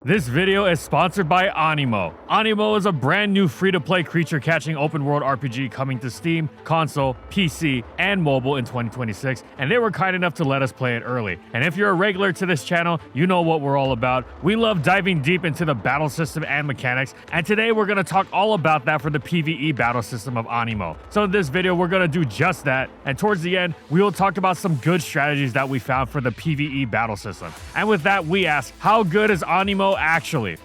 This video is sponsored by Animo. Animo is a brand new free-to-play creature-catching open-world RPG coming to Steam, console, PC, and mobile in 2026, and they were kind enough to let us play it early. And if you're a regular to this channel, you know what we're all about. We love diving deep into the battle system and mechanics, and today we're going to talk all about that for the PvE battle system of Animo. So in this video, we're going to do just that, and towards the end, we will talk about some good strategies that we found for the PvE battle system. And with that, we ask, how good is Animo actually?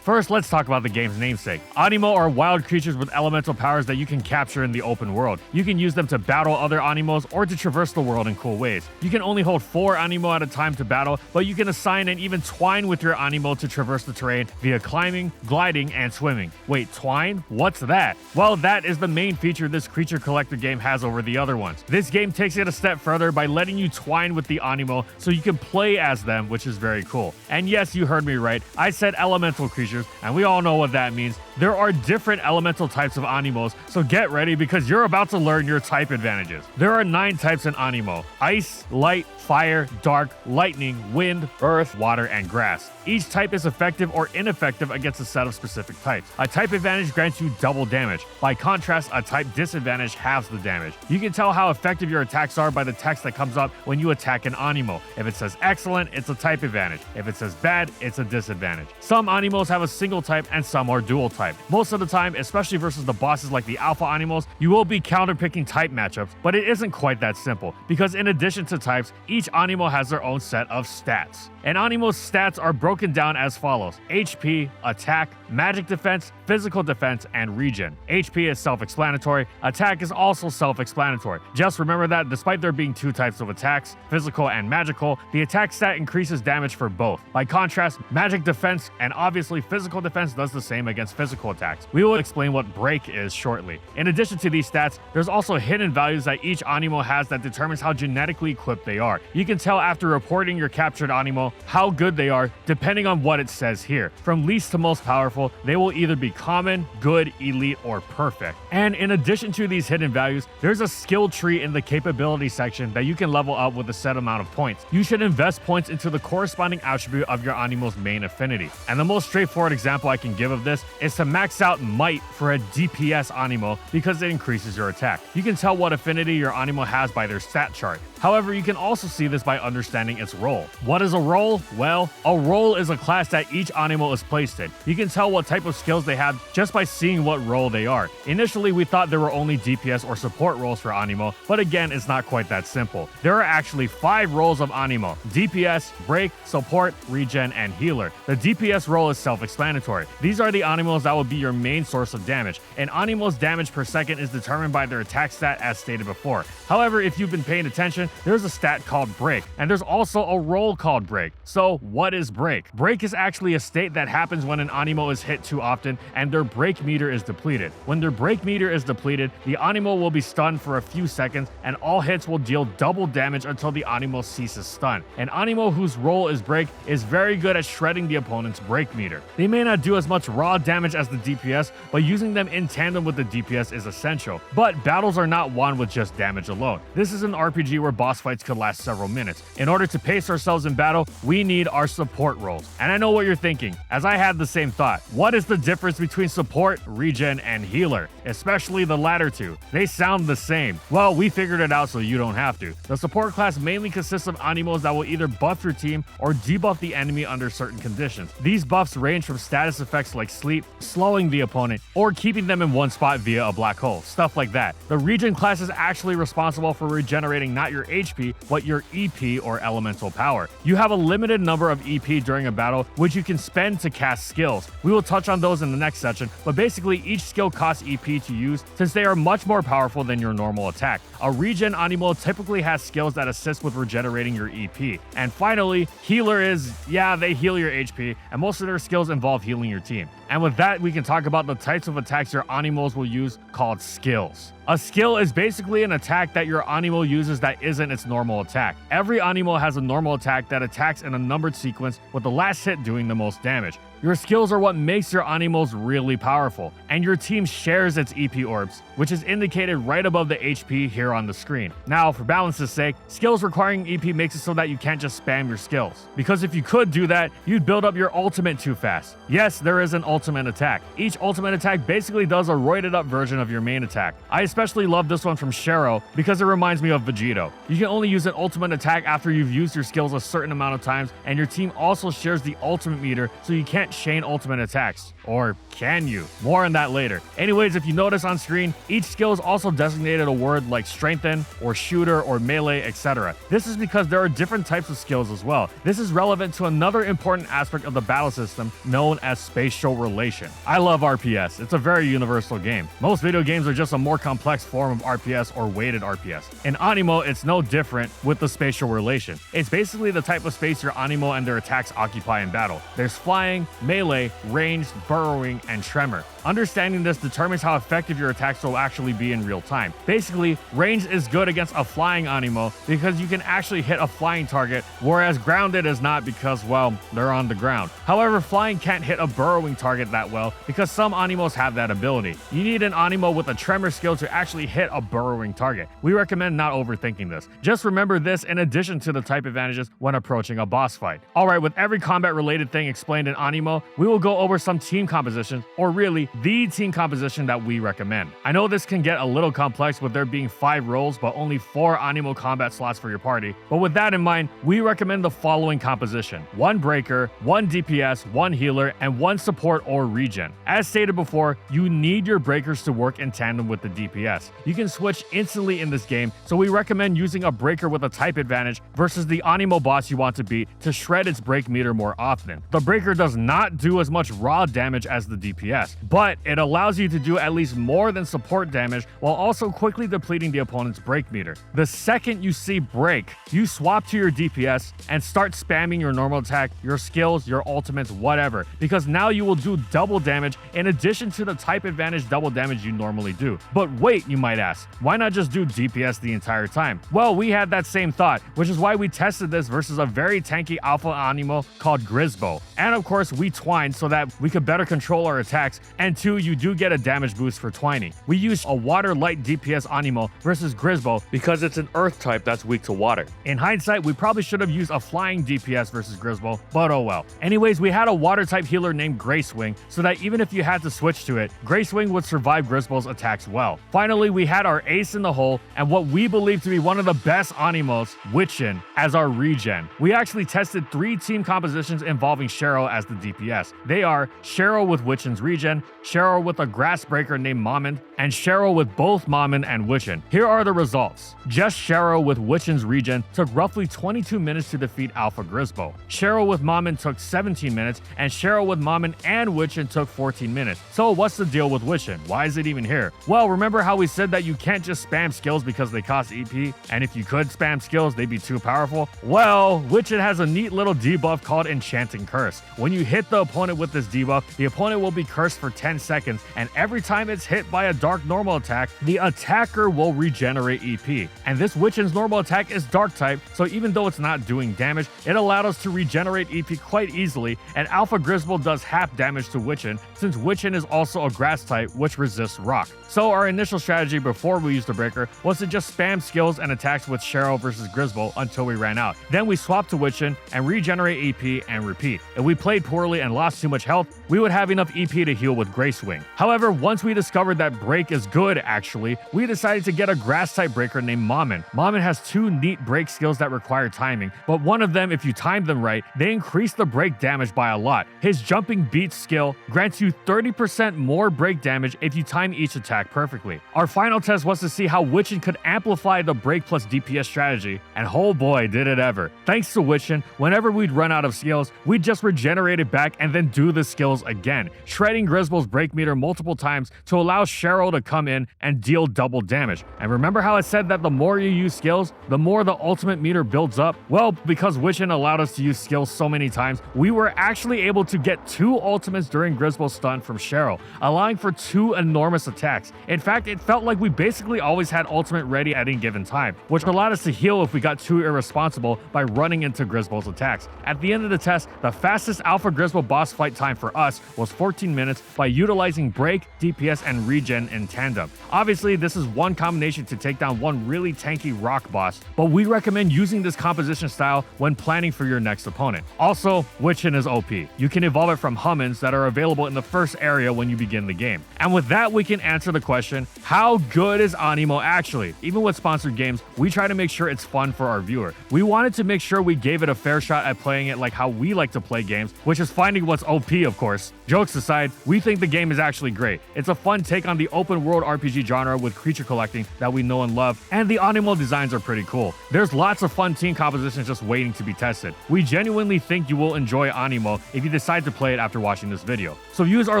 First, let's talk about the game's namesake. Animo are wild creatures with elemental powers that you can capture in the open world. You can use them to battle other Animos or to traverse the world in cool ways. You can only hold 4 Animo at a time to battle, but you can assign and even twine with your Animo to traverse the terrain via climbing, gliding, and swimming. Wait, twine? What's that? Well, that is the main feature this creature collector game has over the other ones. This game takes it a step further by letting you twine with the Animo so you can play as them, which is very cool. And yes, you heard me right. I said elemental creatures, and we all know what that means. There are different elemental types of Animos, so get ready because you're about to learn your type advantages. There are 9 types in Animo: ice, light, fire, dark, lightning, wind, earth, water, and grass. Each type is effective or ineffective against a set of specific types. A type advantage grants you double damage. By contrast, a type disadvantage halves the damage. You can tell how effective your attacks are by the text that comes up when you attack an Animo. If it says excellent, it's a type advantage. If it says bad, it's a disadvantage. Some Animos have a single type and some are dual type. Most of the time, especially versus the bosses like the Alpha Animos, you will be counterpicking type matchups, but it isn't quite that simple because in addition to types, each Animo has their own set of stats. And Animo's stats are broken down as follows: HP, attack, magic defense, physical defense, and regen. HP is self-explanatory. Attack is also self-explanatory. Just remember that despite there being 2 types of attacks, physical and magical, the attack stat increases damage for both. By contrast, magic defense and obviously physical defense does the same against physical attacks. We will explain what break is shortly. In addition to these stats, there's also hidden values that each Animo has that determines how genetically equipped they are. You can tell after reporting your captured Animo how good they are depending on what it says here. From least to most powerful, they will either be common, good, elite, or perfect. And in addition to these hidden values, there's a skill tree in the capability section that you can level up with a set amount of points. You should invest points into the corresponding attribute of your Animo's main affinity. And the most straightforward example I can give of this is to max out Might for a DPS Animo because it increases your attack. You can tell what affinity your Animo has by their stat chart. However, you can also see this by understanding its role. What is a role? Well, a role is a class that each Animo is placed in. You can tell what type of skills they have just by seeing what role they are. Initially, we thought there were only DPS or support roles for Animo, but again, it's not quite that simple. There are actually 5 roles of Animo: DPS, break, support, regen, and healer. The DPS role is self-explanatory. These are the Animos that will be your main source of damage. An Animo's damage per second is determined by their attack stat as stated before. However, if you've been paying attention, there's a stat called break, and there's also a role called break. So what is break? Break is actually a state that happens when an Animo is hit too often and their break meter is depleted. When their break meter is depleted, the Animo will be stunned for a few seconds and all hits will deal double damage until the Animo ceases stun. An Animo whose role is break is very good at shredding the opponent's break meter. They may not do as much raw damage as the DPS, but using them in tandem with the DPS is essential. But battles are not won with just damage alone. This is an RPG where boss fights could last several minutes. In order to pace ourselves in battle, we need our support roles. And I know what you're thinking, as I had the same thought. What is the difference between support, regen, and healer? Especially the latter two. They sound the same. Well, we figured it out so you don't have to. The support class mainly consists of Animos that will either buff your team or debuff the enemy under certain conditions. These buffs range from status effects like sleep, slowing the opponent, or keeping them in one spot via a black hole, stuff like that. The regen class is actually responsible for regenerating not your HP, but your EP or elemental power. You have a limited number of EP during a battle, which you can spend to cast skills. We will touch on those in the next section, but basically each skill costs EP to use since they are much more powerful than your normal attack. A regen Animo typically has skills that assist with regenerating your EP. And finally, healer is, they heal your HP, and most of their skills involve healing your team. And with that, we can talk about the types of attacks your Animos will use called skills. A skill is basically an attack that your Animo uses that isn't its normal attack. Every Animo has a normal attack that attacks in a numbered sequence, with the last hit doing the most damage. Your skills are what makes your Animos really powerful, and your team shares its EP orbs, which is indicated right above the HP here on the screen. Now, for balance's sake, skills requiring EP makes it so that you can't just spam your skills, because if you could do that, you'd build up your ultimate too fast. Yes, there is an ultimate attack. Each ultimate attack basically does a roided up version of your main attack. I especially love this one from Shero because it reminds me of Vegito. You can only use an ultimate attack after you've used your skills a certain amount of times, and your team also shares the ultimate meter, so you can't chain ultimate attacks. Or can you? More on that later. Anyways, if you notice on screen, each skill is also designated a word like strengthen, or shooter, or melee, etc. This is because there are different types of skills as well. This is relevant to another important aspect of the battle system known as spatial relation. I love RPS. It's a very universal game. Most video games are just a more complex form of RPS or weighted RPS. In Animo, it's no different with the spatial relation. It's basically the type of space your Animo and their attacks occupy in battle. There's flying, melee, ranged, burrowing, and tremor. Understanding this determines how effective your attacks will actually be in real time. Basically, ranged is good against a flying Animo because you can actually hit a flying target, whereas grounded is not because, well, they're on the ground. However, flying can't hit a burrowing target that well because some Animos have that ability. You need an Animo with a tremor skill to actually hit a burrowing target. We recommend not overthinking this. Just remember this in addition to the type advantages when approaching a boss fight. Alright, with every combat related thing explained in Animo, we will go over some team compositions, or really, the team composition that we recommend. I know this can get a little complex with there being 5 roles but only 4 Animo combat slots for your party, but with that in mind, we recommend the following composition: 1 breaker, 1 DPS, 1 healer, and 1 support or regen. As stated before, you need your breakers to work in tandem with the DPS. You can switch instantly in this game, so we recommend using a breaker with a type advantage versus the Animo boss you want to beat to shred its break meter more often. The breaker does not do as much raw damage as the DPS, but it allows you to do at least more than support damage while also quickly depleting the opponent's break meter. The second you see break, you swap to your DPS and start spamming your normal attack, your skills, your ultimates, whatever, because now you will do double damage in addition to the type advantage double damage you normally do. But wait, you might ask, why not just do DPS the entire time? Well, we had that same thought, which is why we tested this versus a very tanky alpha Animo called Grisbo. And of course, we twined so that we could better control our attacks, and 2, you do get a damage boost for twining. We used a water light DPS Animo versus Grisbo because it's an earth type that's weak to water. In hindsight, we probably should have used a flying DPS versus Grisbo, but oh well. Anyways, we had a water type healer named Gracewing, so that even if you had to switch to it, Gracewing would survive Grisbo's attacks well. Finally, we had our ace in the hole and what we believe to be one of the best Animos, Witchin, as our regen. We actually tested 3 team compositions involving Shero as the DPS. They are Shero with Witchin's regen, Shero with a grass breaker named Momond, and Shero with both Momond and Witchin. Here are the results. Just Shero with Witchin's regen took roughly 22 minutes to defeat Alpha Grisbo. Shero with Momond took 17 minutes, and Shero with Momond and Witchin took 14 minutes. So what's the deal with Witchin? Why is it even here? Well, remember how we said that you can't just spam skills because they cost EP, and if you could spam skills, they'd be too powerful? Well, Witchin has a neat little debuff called Enchanting Curse. When you hit the opponent with this debuff, the opponent will be cursed for 10 seconds, and every time it's hit by a dark normal attack, the attacker will regenerate EP. And this Witchin's normal attack is dark type, so even though it's not doing damage, it allowed us to regenerate EP quite easily, and Alpha Grisbo does half damage to Witchin, since Witchin is also a grass type which resists rock. So our initial strategy before we used the breaker was to just spam skills and attacks with Shero versus Grisbo until we ran out. Then we swapped to Witchin and regenerate EP and repeat. If we played poorly and lost too much health, we would have enough EP to heal with Gracewing. However, once we discovered that break is good actually, we decided to get a grass type breaker named Momond. Momond has 2 neat break skills that require timing, but one of them, if you time them right, they increase the break damage by a lot. His jumping beats skill grants you 30% more break damage if you time each attack perfectly. Our final test was to see how Witchin could amplify the break plus DPS strategy, and oh boy did it ever. Thanks to Witchin, whenever we'd run out of skills, we'd just regenerate it back and then do the skills again, shredding Grisbo's break meter multiple times to allow Shero to come in and deal double damage. And remember how I said that the more you use skills, the more the ultimate meter builds up? Well, because Witchin allowed us to use skills so many times, we were actually able to get 2 ultimates during Grisbo's stun from Shero, allowing for 2 enormous attacks. In fact, it felt like we basically always had ultimate ready at any given time. which allowed us to heal if we got too irresponsible by running into Griswold's attacks. At the end of the test, the fastest Alpha Griswold boss fight time for us was 14 minutes by utilizing break, DPS, and regen in tandem. Obviously, this is one combination to take down one really tanky rock boss, but we recommend using this composition style when planning for your next opponent. Also, Witchin is OP. You can evolve it from Hummins that are available in the first area when you begin the game. And with that, we can answer the question, how good is Animo actually? Even with sponsored games, we try to make sure it's fun for our viewer. We wanted to make sure we gave it a fair shot at playing it like how we like to play games, which is finding what's OP, of course. Jokes aside, we think the game is actually great. It's a fun take on the open world RPG genre with creature collecting that we know and love, and the Animo designs are pretty cool. There's lots of fun team compositions just waiting to be tested. We genuinely think you will enjoy Animo if you decide to play it after watching this video. So use our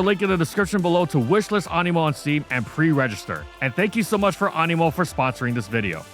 link in the description below to wishlist Animo on Steam and pre-register. And thank you so much for Animo for sponsoring this video.